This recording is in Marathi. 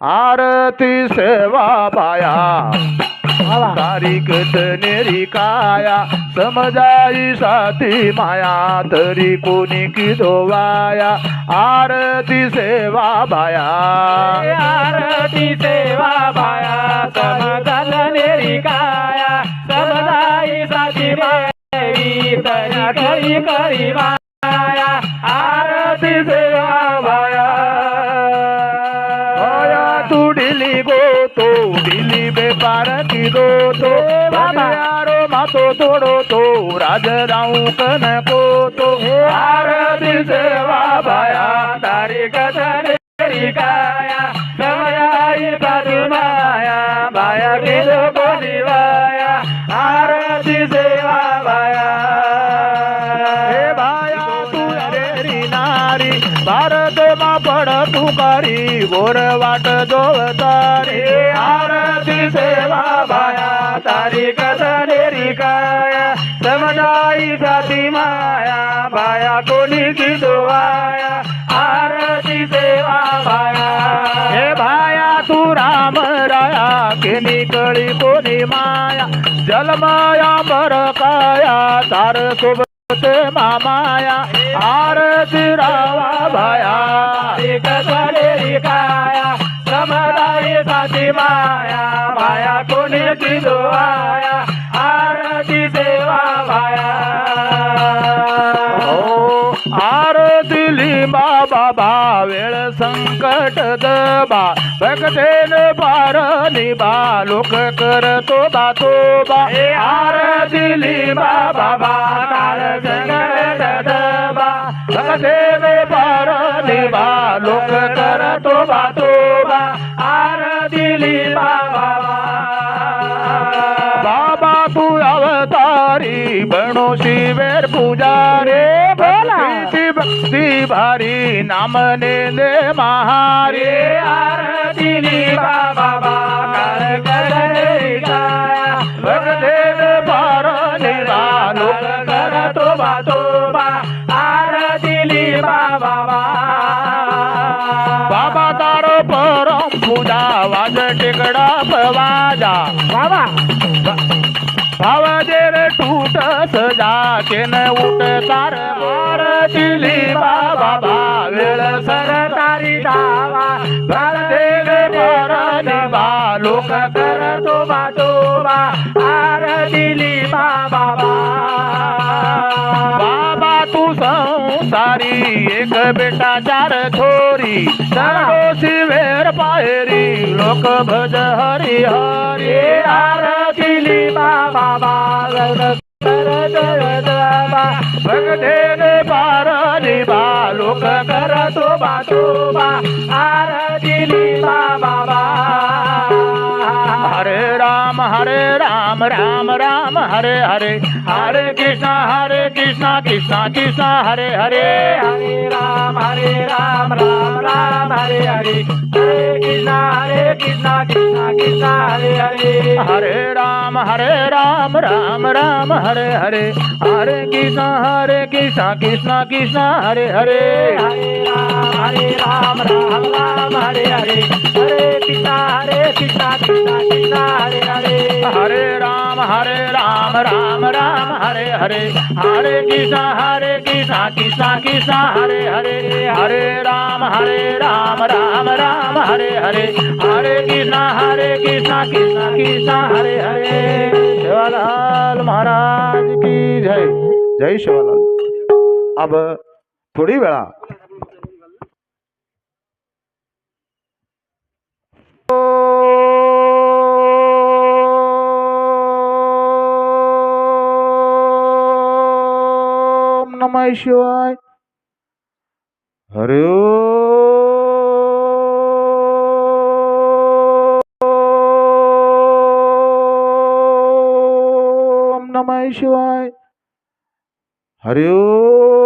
आरती सेवा बाया तारीख नेरी काया समजाई साथी माया तरी कोणी की धोवाया आरती सेवा बाया आरती सेवा बाया समजाल नेरी काया समजाई साथी देवी तरी करी करी माया आरती सेवा बाया तू ढिली गो तो ढिली बेपार की दो तो यारो मातो तोड़ो तो राज राऊ कन को तो आरती सेवा बाया तारीख नेरी काया समजाई साथी माया बाया किलो कोणी बाया आरती सेवा बाया हे बाया तू अरेरी नारी भारत मा पड तुकारी गोर वाट जोवतारी आरती सेवा बाया तारीख नेरी काया समजाई साथी माया बाया कोणी की दोवाया आरती सेवा बाया हे भाया तू राम राया केनी कळी कोणी माया जलमाया बर काया तार सोबत मामाया आरती रावा भाया तारीख नेरी काया समजाई साथी माया बाया कोणी की दोवाया आरती सेवा बाया हो आरती लिंबा बाबा वेळ संकट दबा भगतेन पार निभा लोक करतो बातोबा आरती लिंबा बाबा काळ संकट दबा भगतेन पार निभा लोक करतो बातोबा आरती लिंबा बाबा बाबा तू अवतारी बनो शिवेर पुजारे भक्ती भक्ती भारी नामने दे महारी आरती लिंबा बाबा काळ संकट काया भगतेन पार निभा लोक करतो बातोबा आरती लिंबा बाबा बाबा तारो परम पूजा वाज टिकड़ा पवाजा बाबा भावजेर टूट सजा केन उठ तार आरती लिंबा बाबा वेळ सरतारी धावा भगतेन पार निभा लोक करतो बातोबा आरती लिंबा बाबा बाबा तू संसारी एक बेटा चार छोरी सर्वोशी वेर पायरी लोक भज हरी हरी आरती लिंबा बाबा भगतेन पार निभा लोक करतो बातोबा आरती लिंबा बाबा हरे राम राम राम हरे हरे हरे कृष्णा कृष्णा कृष्णा हरे हरे हरे राम राम राम हरे हरे हरे कृष्णा कृष्णा कृष्णा हरे हरे हरे राम राम राम हरे हरे हरे कृष्णा कृष्णा कृष्णा हरे हरे हरे राम राम हरे हरे हरे कृष्णा कृष्णा कृष्णा हरे हरे हरे राम राम हरे हरे हरे कृष्णा कृष्णा हरे हरे हरे राम राम हरे हरे हरे कृष्णा कृष्णा हरे हरे शिवालाल महाराज की जय जय शिवालाल। अब थोड़ी वेळा नमः शिवाय हरि ओम नमः शिवाय हरि ओम।